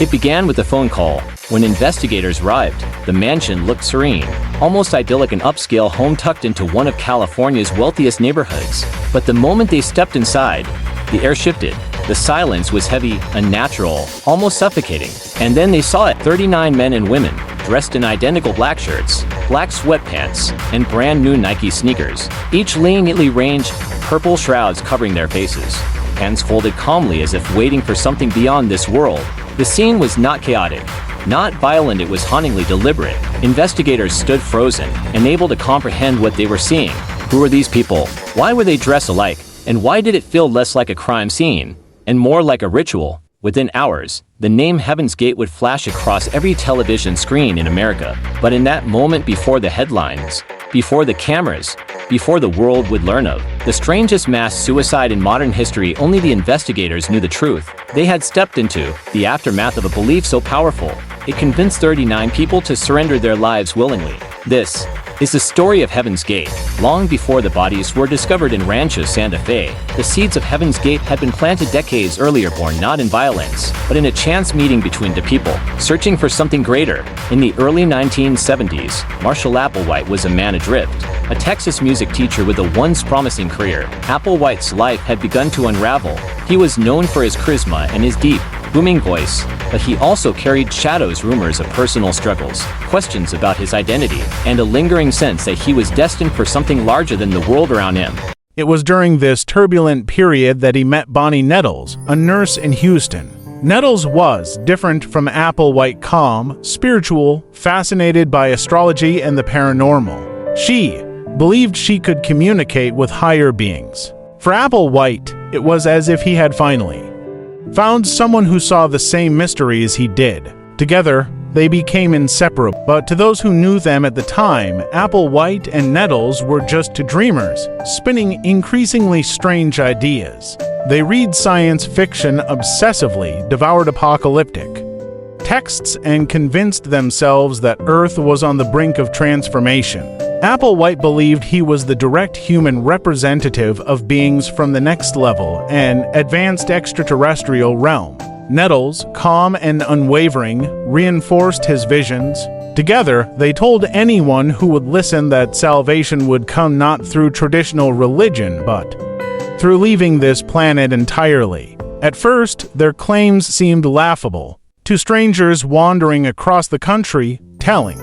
It began with a phone call. When investigators arrived, the mansion looked serene, almost idyllic, an upscale home tucked into one of California's wealthiest neighborhoods. But the moment they stepped inside, the air shifted. The silence was heavy, unnatural, almost suffocating. And then they saw it. 39 men and women, dressed in identical black shirts, black sweatpants, and brand new Nike sneakers, each neatly arranged, purple shrouds covering their faces, hands folded calmly as if waiting for something beyond this world. The scene was not chaotic, not violent, it was hauntingly deliberate. Investigators stood frozen, unable to comprehend what they were seeing. Who were these people? Why were they dressed alike? And why did it feel less like a crime scene, and more like a ritual? Within hours, the name Heaven's Gate would flash across every television screen in America. But in that moment, before the headlines, before the cameras, before the world would learn of the strangest mass suicide in modern history, only the investigators knew the truth. They had stepped into the aftermath of a belief so powerful, it convinced 39 people to surrender their lives willingly. This is the story of Heaven's Gate. Long before the bodies were discovered in Rancho Santa Fe, the seeds of Heaven's Gate had been planted decades earlier, born not in violence, but in a chance meeting between two people, searching for something greater. In the early 1970s, Marshall Applewhite was a man adrift, a Texas music teacher with a once promising career. Applewhite's life had begun to unravel. He was known for his charisma and his deep, booming voice, but he also carried shadows, rumors of personal struggles, questions about his identity, and a lingering sense that he was destined for something larger than the world around him. It was during this turbulent period that he met Bonnie Nettles, a nurse in Houston. Nettles was different from Applewhite, calm, spiritual, fascinated by astrology and the paranormal. She believed she could communicate with higher beings. For Applewhite, it was as if he had finally found someone who saw the same mysteries he did. Together, they became inseparable. But to those who knew them at the time, Applewhite and Nettles were just two dreamers, spinning increasingly strange ideas. They read science fiction obsessively, devoured apocalyptic texts, and convinced themselves that Earth was on the brink of transformation. Applewhite believed he was the direct human representative of beings from the next level, an advanced extraterrestrial realm. Nettles, calm and unwavering, reinforced his visions. Together, they told anyone who would listen that salvation would come not through traditional religion, but through leaving this planet entirely. At first, their claims seemed laughable to strangers wandering across the country, telling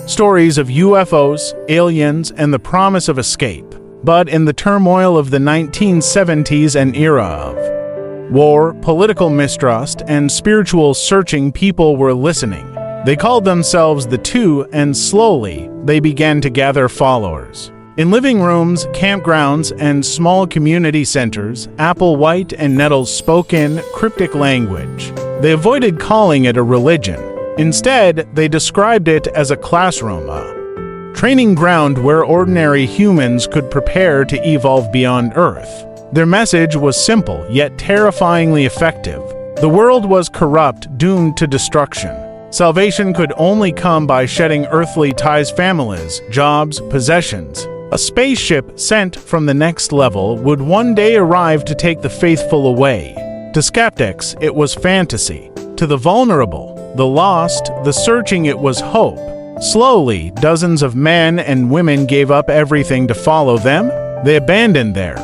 stories of UFOs, aliens, and the promise of escape. But in the turmoil of the 1970s, an era of war, political mistrust, and spiritual searching, people were listening. They called themselves the Two, and slowly, they began to gather followers. In living rooms, campgrounds, and small community centers, Applewhite and Nettles spoke in cryptic language. They avoided calling it a religion. Instead, they described it as a classroom, a training ground where ordinary humans could prepare to evolve beyond Earth. Their message was simple, yet terrifyingly effective. The world was corrupt, doomed to destruction. Salvation could only come by shedding earthly ties, families, jobs, possessions. A spaceship sent from the next level would one day arrive to take the faithful away. To skeptics, it was fantasy. To the vulnerable, the lost, the searching, it was hope. Slowly, dozens of men and women gave up everything to follow them. They abandoned their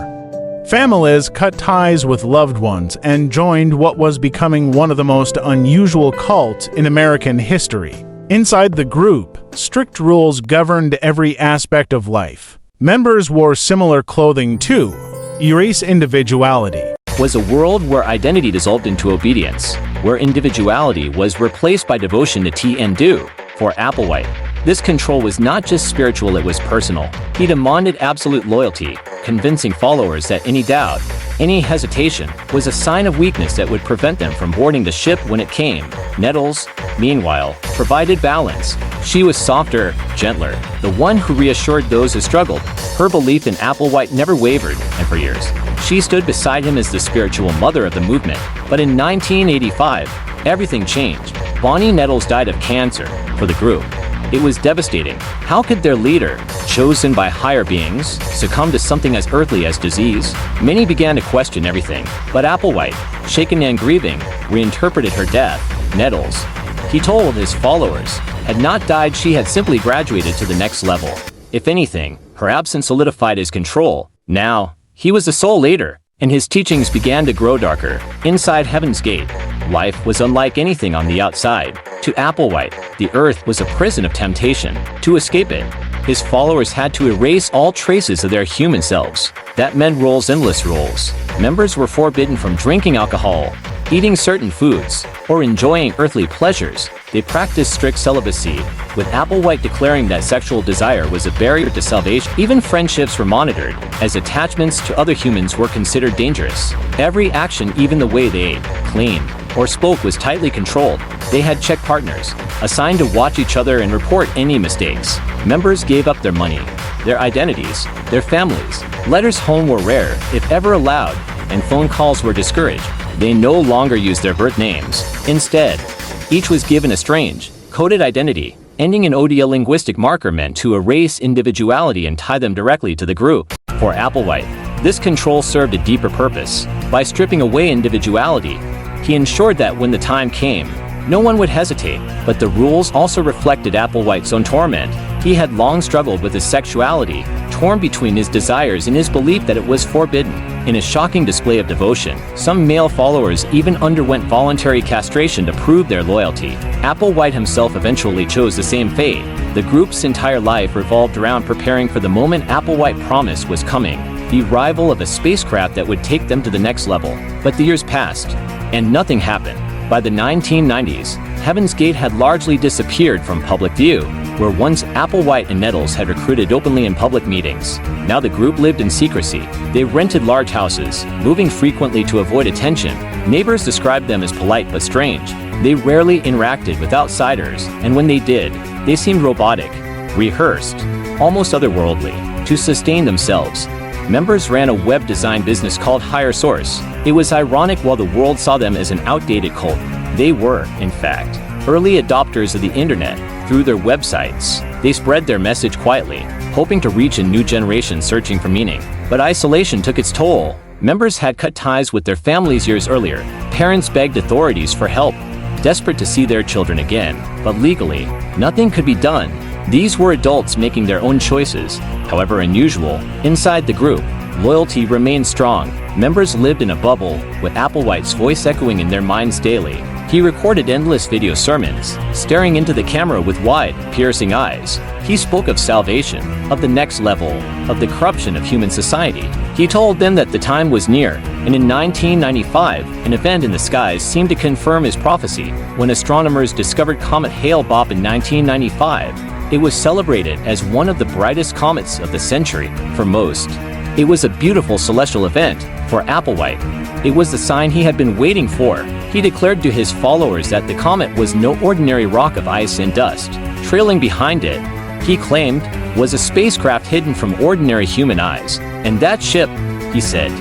families, cut ties with loved ones, and joined what was becoming one of the most unusual cults in American history. Inside the group, strict rules governed every aspect of life. Members wore similar clothing to erase individuality. Was a world where identity dissolved into obedience, where individuality was replaced by devotion to T and do. For Applewhite, this control was not just spiritual, it was personal. He demanded absolute loyalty, convincing followers that any doubt, any hesitation, was a sign of weakness that would prevent them from boarding the ship when it came. Nettles, meanwhile, provided balance. She was softer, gentler, the one who reassured those who struggled. Her belief in Applewhite never wavered, and for years, she stood beside him as the spiritual mother of the movement. But in 1985, everything changed. Bonnie Nettles died of cancer. For the group, it was devastating. How could their leader, chosen by higher beings, succumb to something as earthly as disease? Many began to question everything, but Applewhite, shaken and grieving, reinterpreted her death Nettles, he told his followers, had not died. She had simply graduated to the next level. If anything, her absence solidified his control. Now, he was the sole leader, and his teachings began to grow darker. Inside Heaven's Gate, life was unlike anything on the outside. To Applewhite, the earth was a prison of temptation. To escape it, his followers had to erase all traces of their human selves. That meant endless rules. Members were forbidden from drinking alcohol, eating certain foods, or enjoying earthly pleasures. They practiced strict celibacy, with Applewhite declaring that sexual desire was a barrier to salvation. Even friendships were monitored, as attachments to other humans were considered dangerous. Every action, even the way they ate, cleaned, or spoke, was tightly controlled. They had check partners, assigned to watch each other and report any mistakes. Members gave up their money, their identities, their families. Letters home were rare, if ever allowed, and phone calls were discouraged. They no longer used their birth names. Instead, each was given a strange, coded identity, ending in ODL linguistic marker meant to erase individuality and tie them directly to the group. For Applewhite, this control served a deeper purpose. By stripping away individuality, he ensured that when the time came, no one would hesitate. But the rules also reflected Applewhite's own torment. He had long struggled with his sexuality, torn between his desires and his belief that it was forbidden. In a shocking display of devotion, some male followers even underwent voluntary castration to prove their loyalty. Applewhite himself eventually chose the same fate. The group's entire life revolved around preparing for the moment Applewhite promised was coming, the arrival of a spacecraft that would take them to the next level. But the years passed, and nothing happened. By the 1990s, Heaven's Gate had largely disappeared from public view, where once Applewhite and Nettles had recruited openly in public meetings. Now the group lived in secrecy. They rented large houses, moving frequently to avoid attention. Neighbors described them as polite but strange. They rarely interacted with outsiders, and when they did, they seemed robotic, rehearsed, almost otherworldly. To sustain themselves, members ran a web design business called Higher Source. It was ironic. While the world saw them as an outdated cult, they were, in fact, early adopters of the internet. Through their websites, they spread their message quietly, hoping to reach a new generation searching for meaning. But isolation took its toll. Members had cut ties with their families years earlier. Parents begged authorities for help, desperate to see their children again. But legally, nothing could be done. These were adults making their own choices. However unusual, inside the group, loyalty remained strong. Members lived in a bubble, with Applewhite's voice echoing in their minds daily. He recorded endless video sermons, staring into the camera with wide, piercing eyes. He spoke of salvation, of the next level, of the corruption of human society. He told them that the time was near, and in 1995, an event in the skies seemed to confirm his prophecy. When astronomers discovered comet Hale Bopp in 1995, it was celebrated as one of the brightest comets of the century. For most, it was a beautiful celestial event. For Applewhite, it was the sign he had been waiting for. He declared to his followers that the comet was no ordinary rock of ice and dust. Trailing behind it, he claimed, was a spacecraft hidden from ordinary human eyes. And that ship, he said,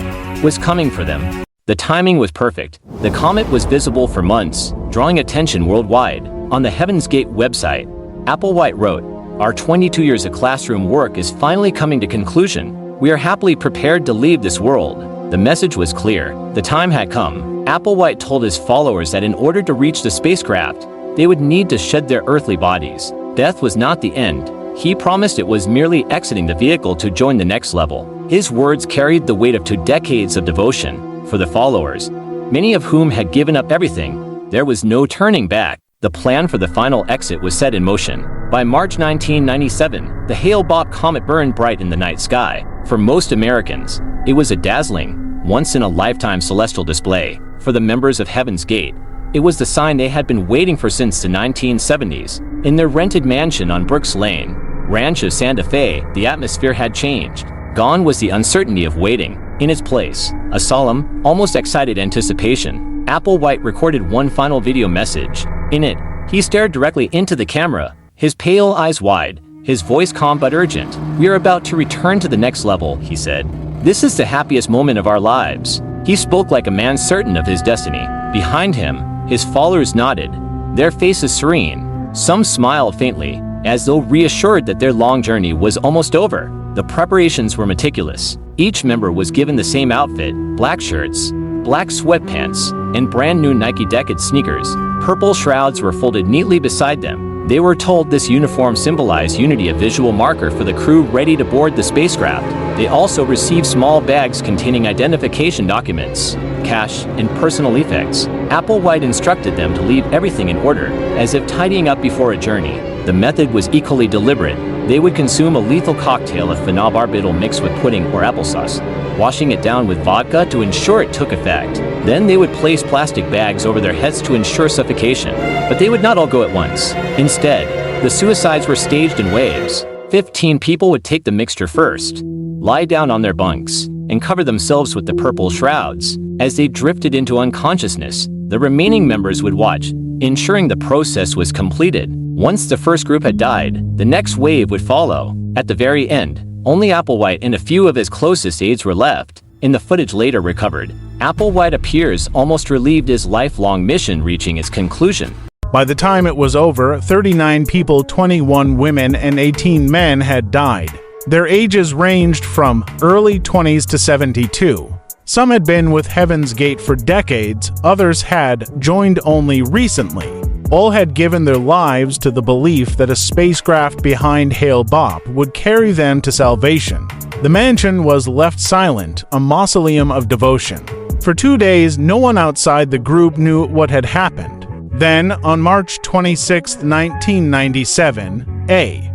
was coming for them. The timing was perfect. The comet was visible for months, drawing attention worldwide. On the Heaven's Gate website, Applewhite wrote, "Our 22 years of classroom work is finally coming to conclusion. We are happily prepared to leave this world." The message was clear. The time had come. Applewhite told his followers that in order to reach the spacecraft, they would need to shed their earthly bodies. Death was not the end. He promised it was merely exiting the vehicle to join the next level. His words carried the weight of 2 decades of devotion. For the followers, many of whom had given up everything, there was no turning back. The plan for the final exit was set in motion. By March 1997, the Hale Bopp comet burned bright in the night sky. For most Americans, it was a dazzling, once-in-a-lifetime celestial display. For the members of Heaven's Gate, it was the sign they had been waiting for since the 1970s. In their rented mansion on Brooks Lane, Ranch of Santa Fe, the atmosphere had changed. Gone was the uncertainty of waiting. In its place, a solemn, almost excited anticipation. Applewhite recorded one final video message. In it, he stared directly into the camera, his pale eyes wide, his voice calm but urgent. "We are about to return to the next level," he said. "This is the happiest moment of our lives." He spoke like a man certain of his destiny. Behind him, his followers nodded, their faces serene. Some smiled faintly, as though reassured that their long journey was almost over. The preparations were meticulous. Each member was given the same outfit: black shirts, black sweatpants, and brand new Nike Decade sneakers. Purple shrouds were folded neatly beside them. They were told this uniform symbolized unity, a visual marker for the crew ready to board the spacecraft. They also received small bags containing identification documents, cash, and personal effects. Applewhite instructed them to leave everything in order, as if tidying up before a journey. The method was equally deliberate. They would consume a lethal cocktail of phenobarbital mixed with pudding or applesauce, washing it down with vodka to ensure it took effect. Then they would place plastic bags over their heads to ensure suffocation. But they would not all go at once. Instead, the suicides were staged in waves. 15 people would take the mixture first, lie down on their bunks, and cover themselves with the purple shrouds. As they drifted into unconsciousness, the remaining members would watch, ensuring the process was completed. Once the first group had died, the next wave would follow. At the very end, only Applewhite and a few of his closest aides were left. In the footage later recovered, Applewhite appears almost relieved, his lifelong mission reaching its conclusion. By the time it was over, 39 people, 21 women, and 18 men had died. Their ages ranged from early 20s to 72. Some had been with Heaven's Gate for decades, others had joined only recently. All had given their lives to the belief that a spacecraft behind Hale Bopp would carry them to salvation. The mansion was left silent, a mausoleum of devotion. For 2 days, no one outside the group knew what had happened. Then, on March 26, 1997, a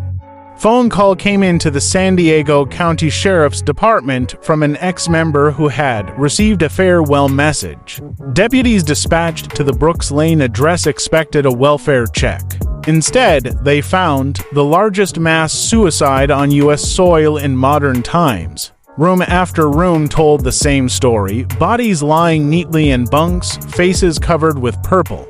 phone call came into the San Diego County Sheriff's Department from an ex-member who had received a farewell message. Deputies dispatched to the Brooks Lane address expected a welfare check. Instead, they found the largest mass suicide on U.S. soil in modern times. Room after room told the same story, bodies lying neatly in bunks, faces covered with purple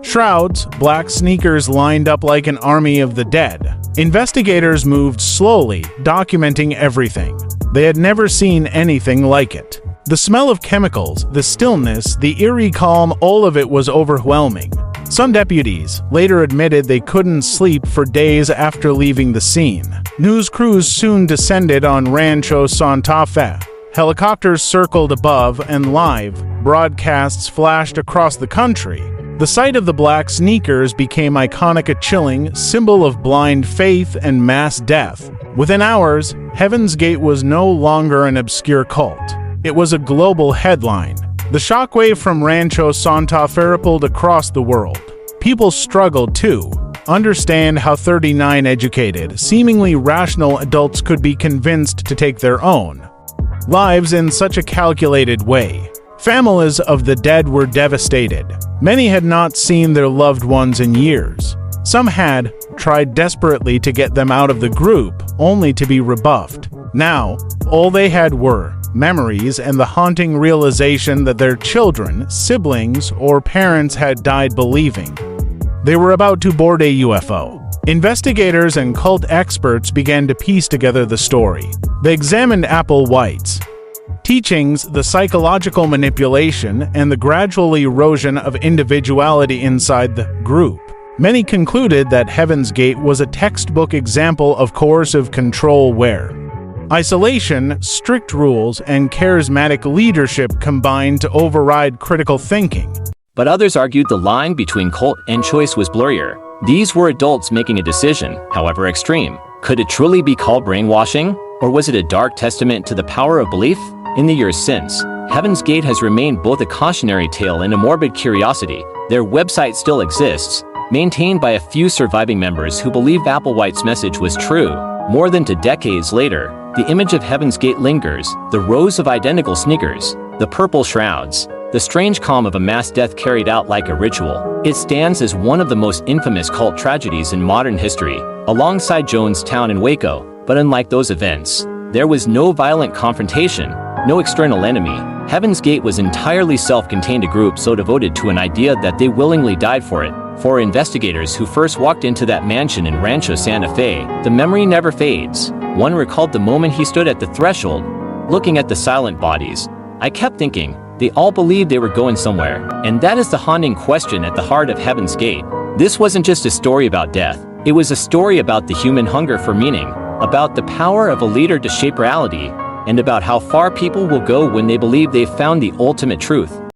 shrouds, black sneakers lined up like an army of the dead. Investigators moved slowly, documenting everything. They had never seen anything like it. The smell of chemicals, the stillness, the eerie calm, all of it was overwhelming. Some deputies later admitted they couldn't sleep for days after leaving the scene. News crews soon descended on Rancho Santa Fe. Helicopters circled above, and live broadcasts flashed across the country. The sight of the black sneakers became iconic, a chilling symbol of blind faith and mass death. Within hours, Heaven's Gate was no longer an obscure cult. It was a global headline. The shockwave from Rancho Santa Fe rippled across the world. People struggled to understand how 39 educated, seemingly rational adults could be convinced to take their own lives in such a calculated way. Families of the dead were devastated. Many had not seen their loved ones in years. Some had tried desperately to get them out of the group, only to be rebuffed. Now, all they had were memories and the haunting realization that their children, siblings, or parents had died believing they were about to board a UFO. Investigators and cult experts began to piece together the story. They examined Applewhite's teachings, the psychological manipulation, and the gradual erosion of individuality inside the group. Many concluded that Heaven's Gate was a textbook example of coercive control where isolation, strict rules, and charismatic leadership combined to override critical thinking. But others argued the line between cult and choice was blurrier. These were adults making a decision, however extreme. Could it truly be called brainwashing? Or was it a dark testament to the power of belief? In the years since, Heaven's Gate has remained both a cautionary tale and a morbid curiosity. Their website still exists, maintained by a few surviving members who believe Applewhite's message was true. More than 2 decades later, the image of Heaven's Gate lingers, the rows of identical sneakers, the purple shrouds, the strange calm of a mass death carried out like a ritual. It stands as one of the most infamous cult tragedies in modern history, alongside Jonestown and Waco. But unlike those events, there was no violent confrontation, no external enemy. Heaven's Gate was entirely self-contained, a group so devoted to an idea that they willingly died for it. For investigators who first walked into that mansion in Rancho Santa Fe, the memory never fades. One recalled the moment he stood at the threshold, looking at the silent bodies. I kept thinking, they all believed they were going somewhere, and that is the haunting question at the heart of Heaven's Gate. This wasn't just a story about death, it was a story about the human hunger for meaning, about the power of a leader to shape reality, and about how far people will go when they believe they've found the ultimate truth.